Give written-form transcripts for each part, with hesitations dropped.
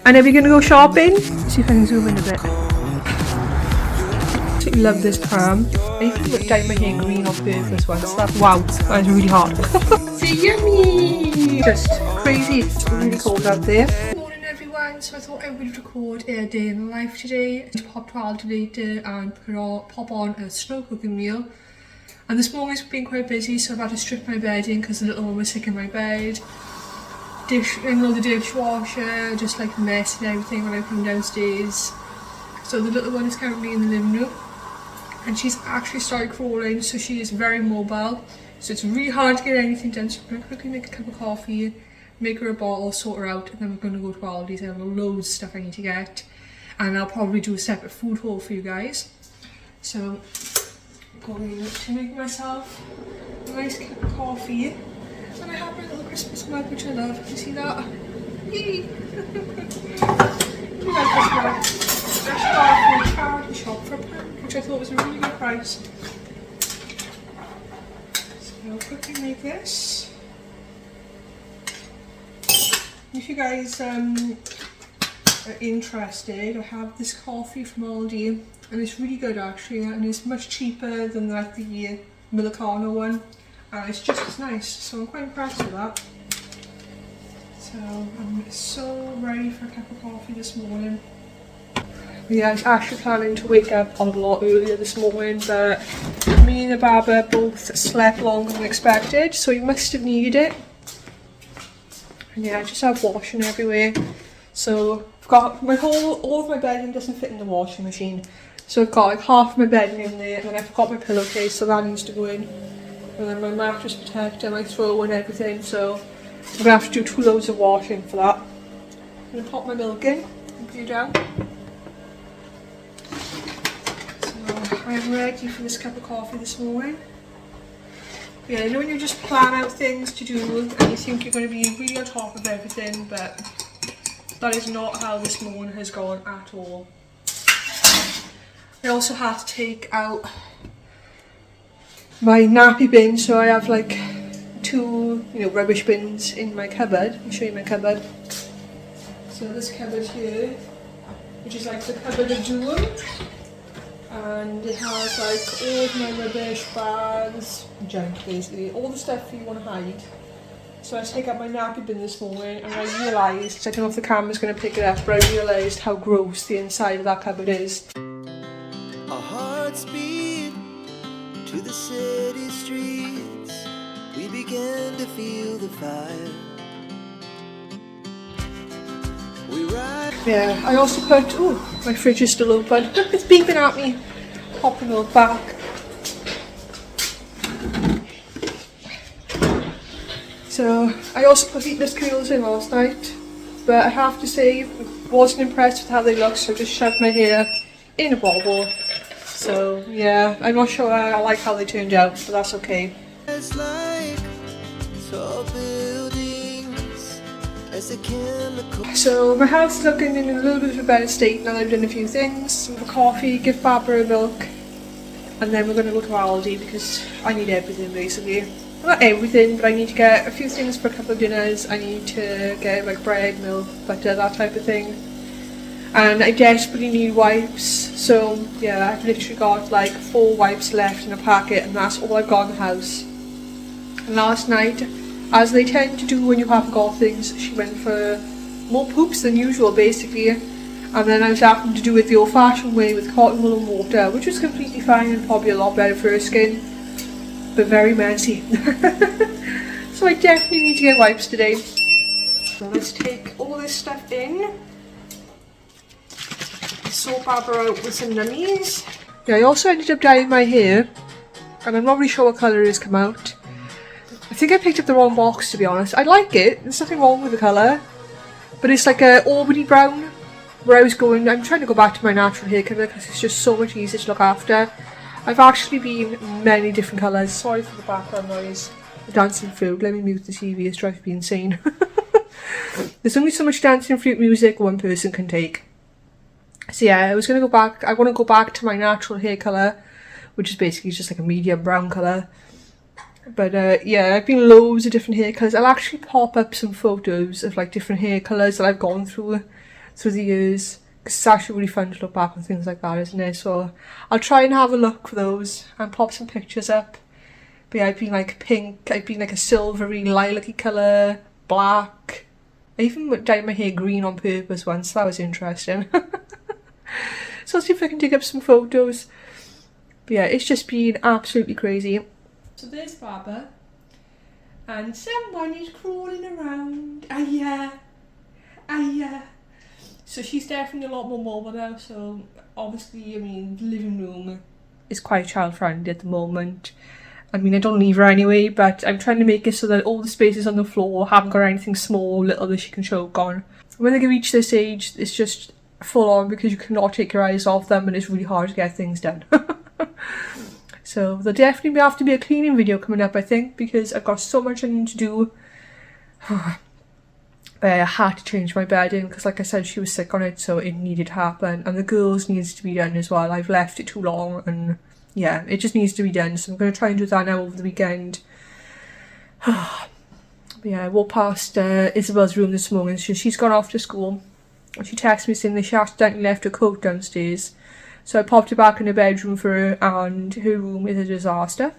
And are we going to go shopping? Let's see if I can zoom in a bit. Absolutely love this pram. I even dyed my hair green on purpose once. Wow, that is really hot. So yummy! Just crazy. It's really cold out there. Good morning everyone. So I thought I would record a day in the life today. I popped to Aldi later and pop on a slow cooking meal. And this morning's been quite busy, so I've had to strip my bedding because the little one was sick in my bed. The dishwasher, just like mess and everything when I come downstairs. So the little one is currently in the living room and she's actually started crawling, so she is very mobile. So it's really hard to get anything done. So I'm going to quickly make a cup of coffee, make her a bottle, sort her out, and then we're going to go to Aldi's. I have loads of stuff I need to get, and I'll probably do a separate food haul for you guys. So I'm going to make myself a nice cup of coffee. And I have my little Christmas mug, which I love. You see that? Yay! I like this mug. I got from a charity shop for a pound, which I thought was a really good price. So I'll quickly make this. If you guys are interested, I have this coffee from Aldi, and it's really good actually, and it's much cheaper than like the Millicano one. It's just as nice, so I'm quite impressed with that. So I'm so ready for a cup of coffee this morning. Yeah, I was actually planning to wake up a lot earlier this morning, but me and the Baba both slept longer than expected, so we must have needed it. And yeah, I just have washing everywhere. So I've got all of my bedding doesn't fit in the washing machine. So I've got like half my bedding in there, and then I forgot my pillowcase, so that needs to go in. And then my mattress protector, my throw and everything, so I'm going to have to do 2 loads of washing for that. I'm going to pop my milk in and put it down. So I am ready for this cup of coffee this morning. Yeah, you know when you just plan out things to do and you think you're going to be really on top of everything, but that is not how this morning has gone at all. I also had to take out my nappy bin, so I have like 2 rubbish bins in my cupboard. I'll show you my cupboard. So this cupboard here, which is like the cupboard of doom, and it has like all of my rubbish, bags, junk basically, all the stuff you want to hide. So I take out my nappy bin this morning and I realised, I don't know if the camera's going to pick it up, but I realised how gross the inside of that cupboard is. Our hearts beat to the city streets, we began to feel the fire. We ride. Yeah, I also put, oh, my fridge is still open. It's beeping at me. Pop the milk back. So I also put heatless kernels in last night, but I have to say I wasn't impressed with how they look, so I just shoved my hair in a bobble. So yeah, I'm not sure I like how they turned out, but that's okay. It's like tall buildings as a chemical. So my house is looking in a little bit of a better state now that I've done a few things. Some coffee, give Barbara a milk, and then we're going to go to Aldi because I need everything basically. Not everything, but I need to get a few things for a couple of dinners. I need to get like bread, milk, butter, that type of thing. And I desperately need wipes, so yeah, I've literally got like 4 wipes left in a packet, and that's all I've got in the house. And last night, as they tend to do when you haven't got things, she went for more poops than usual basically, and then I was having to do it the old fashioned way with cotton wool and water, which was completely fine and probably a lot better for her skin, but very messy. So I definitely need to get wipes today. So let's take all this stuff in. Sort Barbara out with some nummies. Yeah, I also ended up dyeing my hair, and I'm not really sure what colour it has come out. I think I picked up the wrong box, to be honest. I like it, there's nothing wrong with the colour, but it's like a Albany brown, where I was going. I'm trying to go back to my natural hair colour because it's just so much easier to look after. I've actually been many different colours. Sorry for the background noise. The dancing fruit. Let me mute the TV, it's driving me insane. There's only so much dancing fruit music one person can take. So yeah, I want to go back to my natural hair colour, which is basically just like a medium brown colour. But yeah, I've been loads of different hair colours. I'll actually pop up some photos of like different hair colours that I've gone through through the years. Because it's actually really fun to look back on things like that, isn't it? So I'll try and have a look for those and pop some pictures up. But yeah, I've been like pink, I've been like a silvery, lilac-y colour, black. I even dyed my hair green on purpose once, that was interesting. So I'll see if I can dig up some photos. But yeah, it's just been absolutely crazy. So there's Baba. And someone is crawling around. So she's definitely a lot more mobile now, so obviously, I mean, the living room is quite child friendly at the moment. I mean, I don't leave her anyway, but I'm trying to make it so that all the spaces on the floor haven't got anything small or little that she can choke on. When they reach this age, it's just full on because you cannot take your eyes off them and it's really hard to get things done. So there'll definitely have to be a cleaning video coming up, I think, because I've got so much I need to do. But I had to change my bedding because, like I said, she was sick on it, so it needed to happen. And the girls needs to be done as well. I've left it too long and yeah, it just needs to be done. So I'm going to try and do that now over the weekend. But yeah, I walked past Isabel's room this morning. She's gone off to school. She texted me saying that she accidentally left her coat downstairs. So I popped her back in her bedroom for her, and her room is a disaster.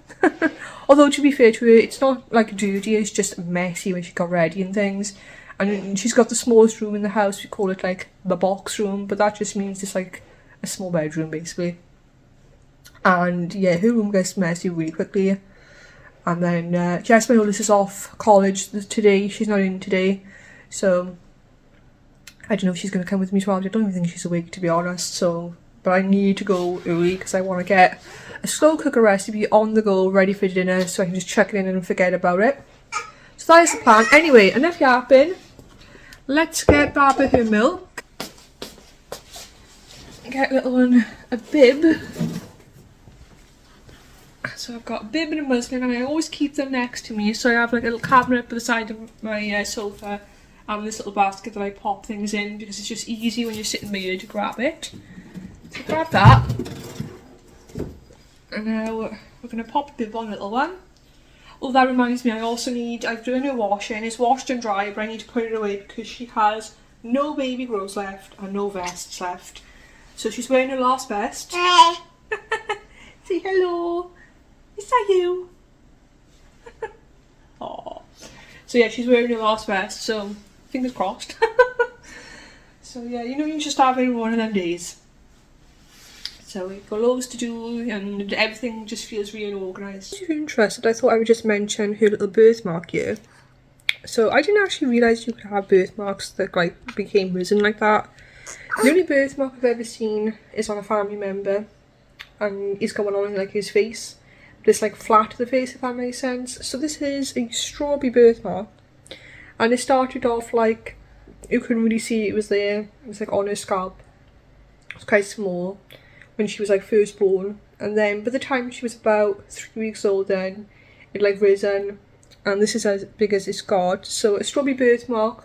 Although, to be fair to her, it's not like dirty, it's just messy when she got ready and things. And she's got the smallest room in the house. We call it like the box room, but that just means it's like a small bedroom basically. And yeah, her room gets messy really quickly. And then Jess, my oldest, is off college today. She's not in today, so I don't know if she's going to come with me tomorrow. I don't even think she's awake, to be honest. So, but I need to go early because I want to get a slow cooker recipe on the go, ready for dinner, so I can just chuck it in and forget about it. So that is the plan. Anyway, enough yapping. Let's get Baba her milk. Get little one a bib. So I've got a bib and a muslin, and I always keep them next to me. So I have like a little cabinet by the side of my sofa, and this little basket that I pop things in because it's just easy when you're sitting there to grab it. So grab that. And now we're going to pop a bib on little one. Oh, that reminds me, I've done her washing. It's washed and dry, but I need to put it away because she has no baby clothes left and no vests left. So she's wearing her last vest. Say hello. Is that you? Aww. So yeah, she's wearing her last vest, so fingers crossed. So yeah, you know, you just have every one of them days. So we've got loads to do and everything just feels really unorganised. If you're interested, I thought I would just mention her little birthmark here. So I didn't actually realise you could have birthmarks that like became risen like that. The only birthmark I've ever seen is on a family member, and he's got one on like his face. But it's like flat to the face, if that makes sense. So this is a strawberry birthmark, and it started off like, you couldn't really see it was there. It was like on her scalp. It was quite small when she was like first born, and then by the time she was about 3 weeks old, then it like risen, and this is as big as it's got. So a strawberry birthmark,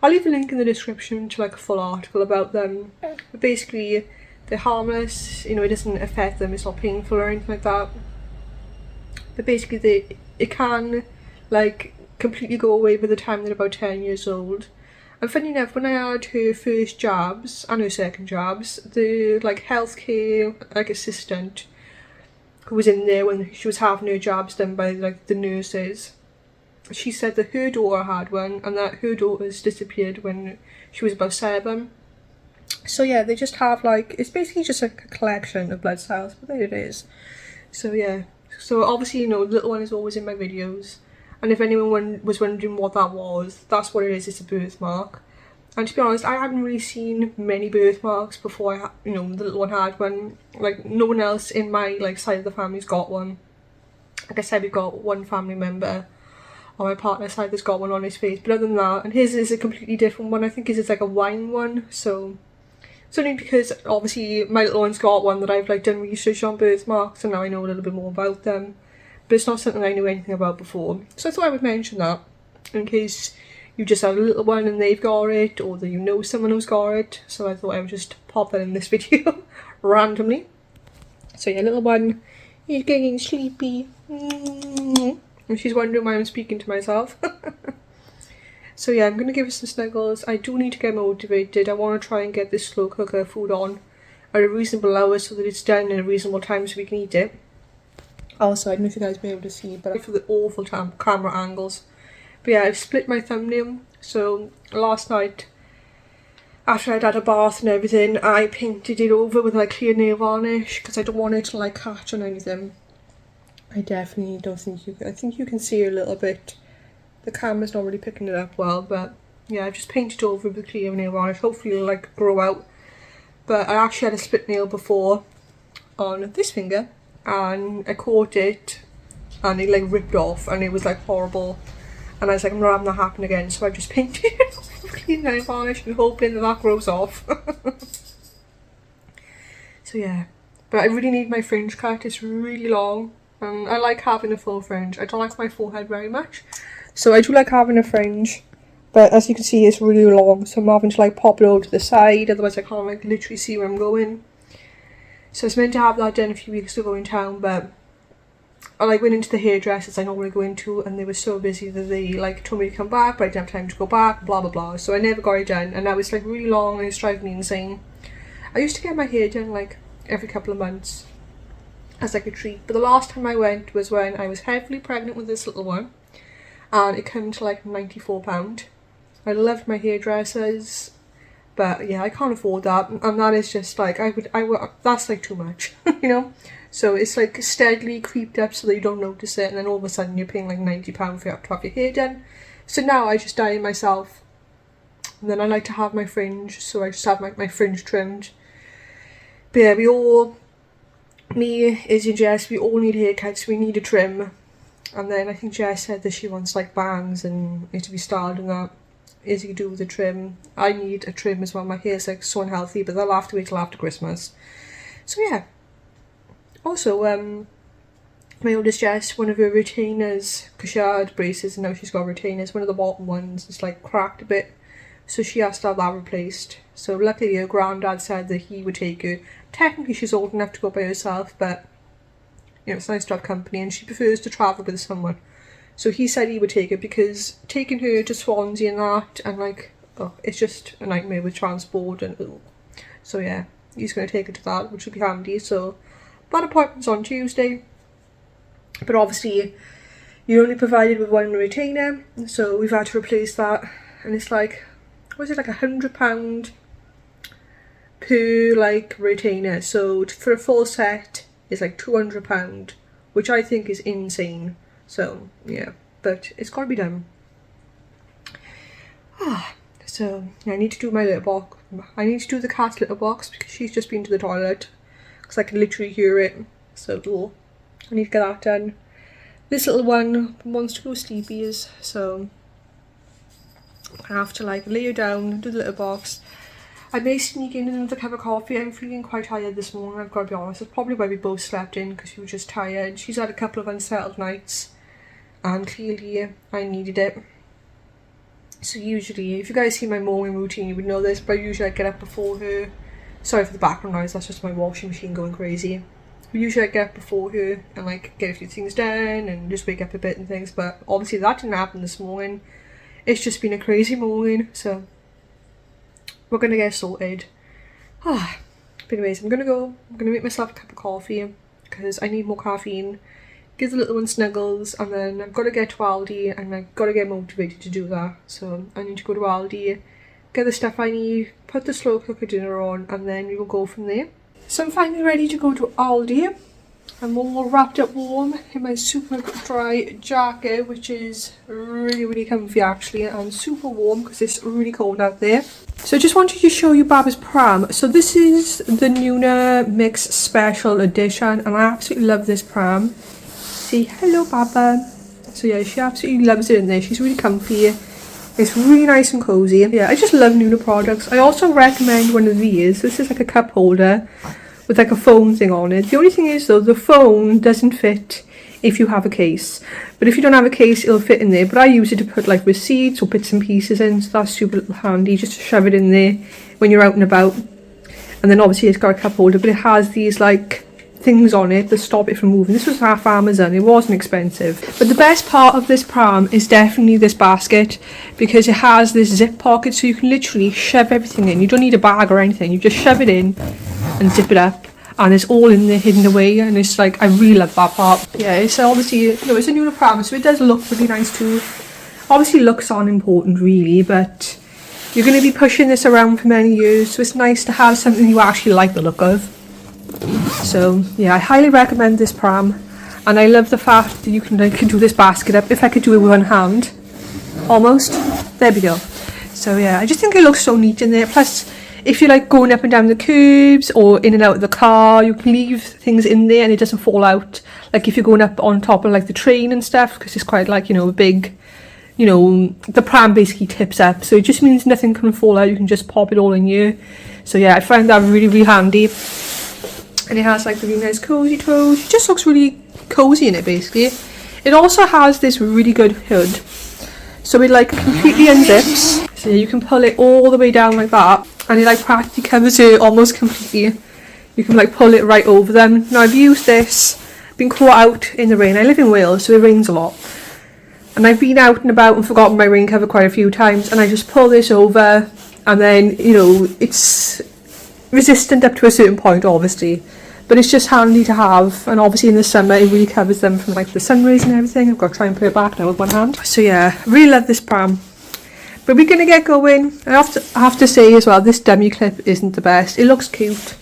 I'll leave a link in the description to like a full article about them. But basically they're harmless, you know, it doesn't affect them, it's not painful or anything like that. But basically it can like completely go away by the time they're about 10 years old. And funny enough, when I had her first jabs and her second jabs, the like healthcare like assistant who was in there when she was having her jabs done by like the nurses, she said that her daughter had one and that her daughter's disappeared when she was about 7. So yeah, they just have like, it's basically just like a collection of blood cells, but there it is. So yeah, so obviously, you know, the little one is always in my videos. And if anyone was wondering what that was, that's what it is, it's a birthmark. And to be honest, I haven't really seen many birthmarks before the little one had one. Like, no one else in my like side of the family's got one. Like I said, we've got one family member on my partner's side that's got one on his face. But other than that, and his is a completely different one. I think his is like a wine one. So it's only because obviously my little one's got one that I've like done research on birthmarks, and now I know a little bit more about them. But it's not something I knew anything about before. So I thought I would mention that in case you just have a little one and they've got it, or that you know someone who's got it. So I thought I would just pop that in this video randomly. So yeah, little one is getting sleepy. And she's wondering why I'm speaking to myself. So yeah, I'm going to give her some snuggles. I do need to get motivated. I want to try and get this slow cooker food on at a reasonable hour so that it's done in a reasonable time so we can eat it. Also, I don't know if you guys may be able to see, but for the awful camera angles. But yeah, I've split my thumbnail. So last night, after I'd had a bath and everything, I painted it over with like clear nail varnish because I don't want it to like catch on anything. I definitely don't think you can. I think you can see a little bit. The camera's not really picking it up well, but yeah, I've just painted over with clear nail varnish. Hopefully it'll like grow out. But I actually had a split nail before on this finger, and I caught it and it like ripped off and it was like horrible. And I was like, I'm not having that happen again, so I just painted it with clear nail varnish and hoping that that grows off. So yeah, but I really need my fringe cut. It's really long and I like having a full fringe. I don't like my forehead very much. So I do like having a fringe, but as you can see it's really long, so I'm having to like pop it over to the side, otherwise I can't like literally see where I'm going. So I was meant to have that done a few weeks ago in town, but I like went into the hairdressers I normally go into and they were so busy that they like told me to come back, but I didn't have time to go back, blah blah blah. So I never got it done and now it's like really long and it's driving me insane. I used to get my hair done like every couple of months as like a treat, but the last time I went was when I was heavily pregnant with this little one. And it came to like £94. I loved my hairdressers, but yeah, I can't afford that, and that is just like I would that's like too much, you know. So it's like steadily creeped up so that you don't notice it, and then all of a sudden you're paying like £90 for to have your hair done. So now I just dye it myself, and then I like to have my fringe, so I just have my fringe trimmed. But yeah, me, Izzy and Jess, we all need haircuts. We need a trim. And then I think Jess said that she wants like bangs and it to be styled and that. Izzy could do with a trim. I need a trim as well. My hair's like so unhealthy, but they'll have to wait till after Christmas. So yeah. Also, my oldest Jess, one of her retainers, because she had braces and now she's got retainers, one of the bottom ones is like cracked a bit. So she has to have that replaced. So luckily her granddad said that he would take her. Technically she's old enough to go by herself, but you know, it's nice to have company and she prefers to travel with someone. So he said he would take her because taking her to Swansea and that and like, oh, it's just a nightmare with transport and so yeah, he's going to take her to that, which would be handy. So that appointment's on Tuesday. But obviously you're only provided with one retainer, so we've had to replace that and it's like, what is it, like £100 per like retainer. So for a full set is like £200, which I think is insane. So yeah, but it's got to be done. So I need to do my litter box. I need to do the cat's litter box because she's just been to the toilet because I can literally hear it. So I need to get that done. This little one wants to go sleepies, so I have to like lay her down, do the litter box. I may sneak in another cup of coffee. I'm feeling quite tired this morning, I've got to be honest. It's probably why we both slept in because she was just tired. She's had a couple of unsettled nights and clearly I needed it. So usually, if you guys see my morning routine, you would know this, but usually I get up before her. Sorry for the background noise, that's just my washing machine going crazy. Usually I get up before her and like get a few things done and just wake up a bit and things, but obviously that didn't happen this morning. It's just been a crazy morning, so we're gonna get sorted. But anyways, I'm gonna make myself a cup of coffee because I need more caffeine. Give the little one snuggles, and then I've got to get to Aldi and I've got to get motivated to do that. So I need to go to Aldi, get the stuff I need, put the slow cooker dinner on, and then we will go from there. So I'm finally ready to go to Aldi. I'm all wrapped up warm in my super dry jacket, which is really comfy actually, and super warm because it's really cold out there. So I just wanted to show you Baba's pram. So this is the Nuna Mix Special Edition and I absolutely love this pram. Say hello Baba. So yeah, she absolutely loves it in there. She's really comfy. It's really nice and cozy. Yeah, I just love Nuna products. I also recommend one of these. This is like a cup holder with like a phone thing on it. The only thing is though, the phone doesn't fit if you have a case. But if you don't have a case, it'll fit in there. But I use it to put like receipts or bits and pieces in. So that's super handy just to shove it in there when you're out and about. And then obviously it's got a cup holder, but it has these like things on it that stop it from moving. This was half Amazon, it wasn't expensive. But the best part of this pram is definitely this basket, because it has this zip pocket, so you can literally shove everything in. You don't need a bag or anything, you just shove it in and zip it up, and it's all in there hidden away, and it's like, I really love that part. Yeah, it's obviously, you know, it's a newer pram, so it does look really nice too. Obviously looks aren't important really, but you're going to be pushing this around for many years, so it's nice to have something you actually like the look of. So yeah, I highly recommend this pram, and I love the fact that you can do this basket up. If I could do it with one hand, almost, there we go. So yeah, I just think it looks so neat in there. Plus, if you're like going up and down the curbs or in and out of the car, you can leave things in there and it doesn't fall out. Like if you're going up on top of like the train and stuff, because it's quite like, you know, a big, you know, the pram basically tips up, so it just means nothing can fall out. You can just pop it all in here. So yeah, I find that really, really handy. And it has like the really nice cozy toes. It just looks really cozy in it basically. It also has this really good hood, so it like completely unzips, so you can pull it all the way down like that, and it like practically covers it almost completely. You can like pull it right over them. Now I've used this, been caught out in the rain. I live in Wales, so it rains a lot, and I've been out and about and forgotten my rain cover quite a few times, and I just pull this over, and then, you know, it's resistant up to a certain point obviously, but it's just handy to have. And obviously in the summer it really covers them from like the sun rays and everything. I've got to try and put it back now with one hand. So yeah, I really love this pram. But we're gonna get going. I have to say as well, this dummy clip isn't the best. It looks cute,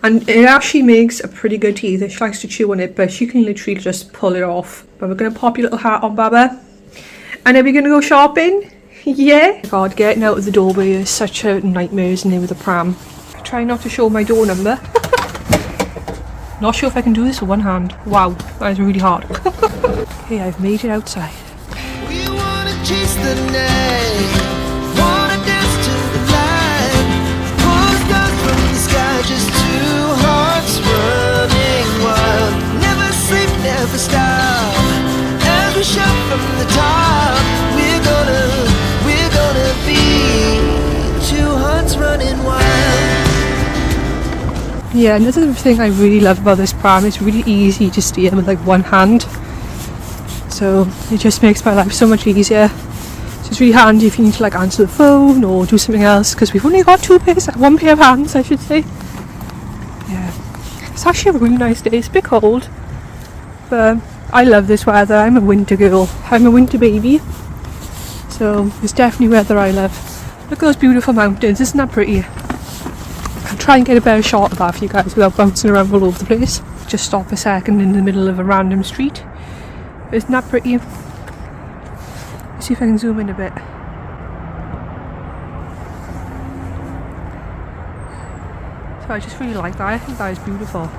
and it actually makes a pretty good teeth. She likes to chew on it, but she can literally just pull it off. But we're gonna pop your little hat on, Baba, and then we're gonna go shopping. Yeah. God, getting out of the doorway is such a nightmare, isn't it, with a pram. I try not to show my door number. Not sure if I can do this with one hand. Wow, that is really hard. Okay, I've made it outside. We wanna chase the night, wanna dance to the light, pull stars from the sky, just two hearts running wild. Never sleep, never stop, as we shout from the top. We're gonna be two hearts running wild. Yeah, another thing I really love about this pram, it's really easy to steer with like one hand, so it just makes my life so much easier. So it's really handy if you need to like answer the phone or do something else, because we've only got one pair of hands, I should say. Yeah, it's actually a really nice day. It's a bit cold, but I love this weather. I'm a winter girl, I'm a winter baby, so it's definitely weather I love. Look at those beautiful mountains, isn't that pretty? I'll try and get a better shot of that for you guys without bouncing around all over the place. Just stop a second in the middle of a random street. Isn't that pretty? Let's see if I can zoom in a bit. So I just really like that. I think that is beautiful.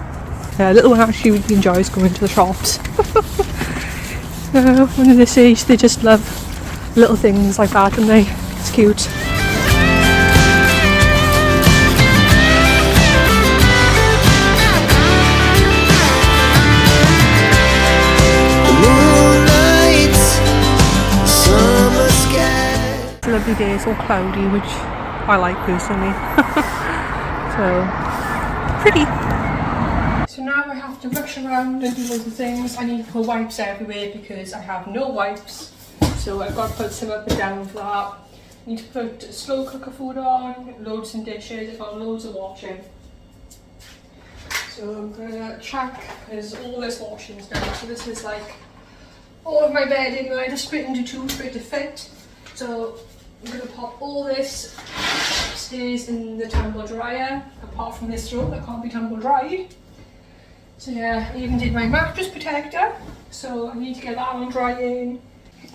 Yeah, little one actually really enjoys going to the shops. When they're this age, they just love little things like that, don't they? It's cute. Lovely day, it's all cloudy, which I like personally. So pretty. So now I have to rush around and do loads of things. I need to put wipes everywhere because I have no wipes, so I've got to put some up and down for that. I need to put slow cooker food on, load some dishes. I've got loads of washing, so I'm gonna check because all this washing is done. So this is like all of my bedding. I just split into two for it to fit, so I'm going to pop all this upstairs in the tumble dryer, apart from this row that can't be tumble dried. So yeah, I even did my mattress protector, so I need to get that on drying.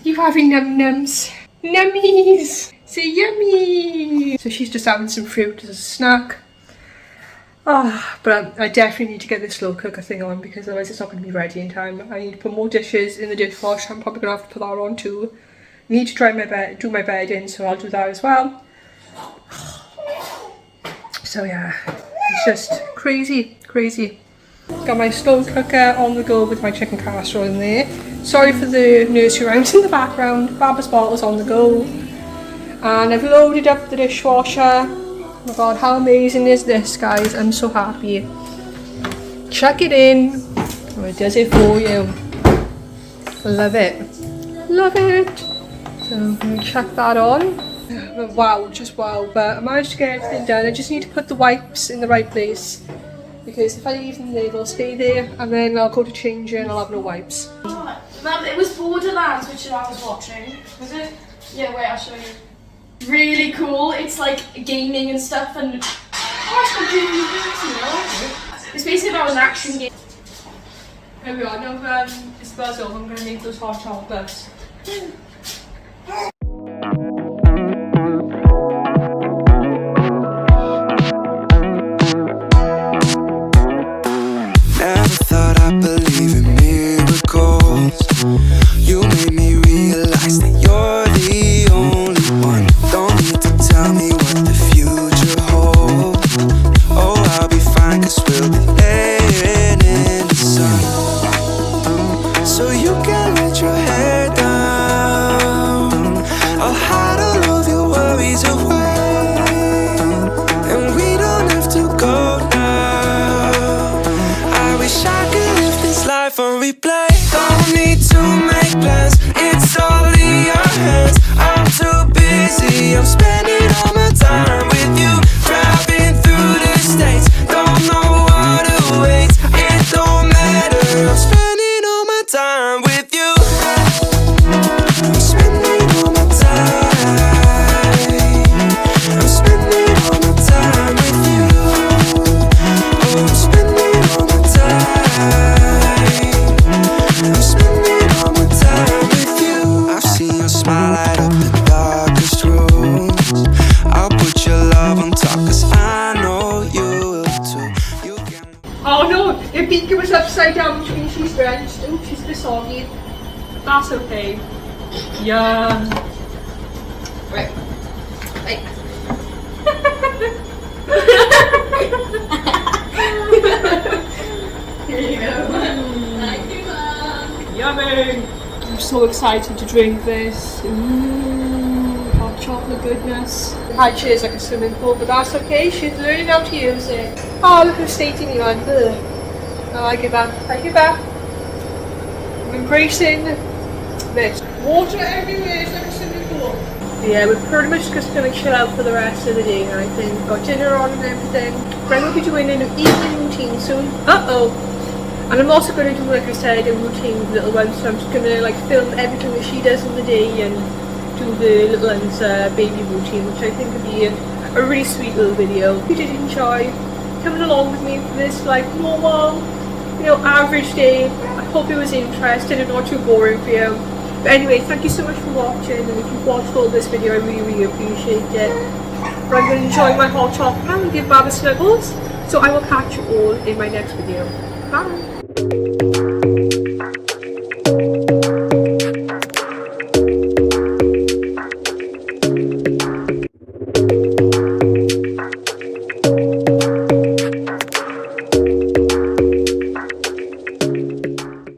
You having num-nums? Nummies! Say yummy! So she's just having some fruit as a snack. But I definitely need to get this slow cooker thing on, because otherwise it's not going to be ready in time. I need to put more dishes in the dishwasher. I'm probably going to have to put that on too. I need to try my bed, do my bed in, so I'll do that as well. So yeah, it's just crazy. Got my slow cooker on the go with my chicken casserole in there. Sorry for the nursery rhymes in the background. Baba's bottle's on the go. And I've loaded up the dishwasher. Oh my god, how amazing is this, guys? I'm so happy. chuck it in. Oh, it does it for you. Love it. Love it. So I'm going to chuck that on. Wow, just wow. But I managed to get everything done. I just need to put the wipes in the right place. Because if I leave them there, they'll stay there. And then I'll go to change it and I'll have no wipes. Mum, it was Borderlands which I was watching. Was it? Yeah, wait, I'll show you. Really cool. It's like gaming and stuff and... Oh, it's got Jimmy Boots, you know? It's basically about an action game. There we are. Now it's buzz over. I'm going to make those hot chocolates. Never thought I'd believe in miracles. You made me realize that you're the only one. Don't need to tell me what the future holds. Oh, I'll be fine, 'cause we'll be laying in the sun. So you can let your hair down. I'll hide all of your worries away, and we don't have to go now. I wish I could live this life on replay. Don't need to make plans, it's all in your hands. I'm too busy, I'm spending all my time with you. Driving through the states, don't know what awaits. It don't matter, I'm spending all my time with you. I'm spending all my time. I'm spending all my time with you. Oh, I'm spending all my time. I'm spending all my time with you. I've seen your smile light up the darkest rooms. I'll put your love on top, 'cause I know you will too. You can... Oh no, your beaker was upside down, which means she's drenched. Oh, she's a bit soggy. That's okay. Yeah. Right. Right. Here you go. Thank you, Mum. Yummy. I'm so excited to drink this. Ooh, hot chocolate goodness. The high chair is like a swimming pool, but that's okay. She's learning how to use it. Oh, look who's stating you on. Ugh. Oh, I give up. I give up. I'm embracing this. Water everywhere. It's like a swimming pool. Yeah, we're pretty much just going to chill out for the rest of the day, I think. Got dinner on and everything. Brenda will be doing an evening routine soon. Uh-oh. And I'm also going to do, like I said, a routine with little ones. So I'm just going to like film everything that she does in the day and do the little one's baby routine, which I think would be a really sweet little video. If you did enjoy coming along with me for this like normal, you know, average day, I hope it was interesting and not too boring for you. But anyway, thank you so much for watching, and if you've watched all this video, I really appreciate it. But I'm going to enjoy my hot chocolate now and give Baba snuggles. So I will catch you all in my next video. Bye!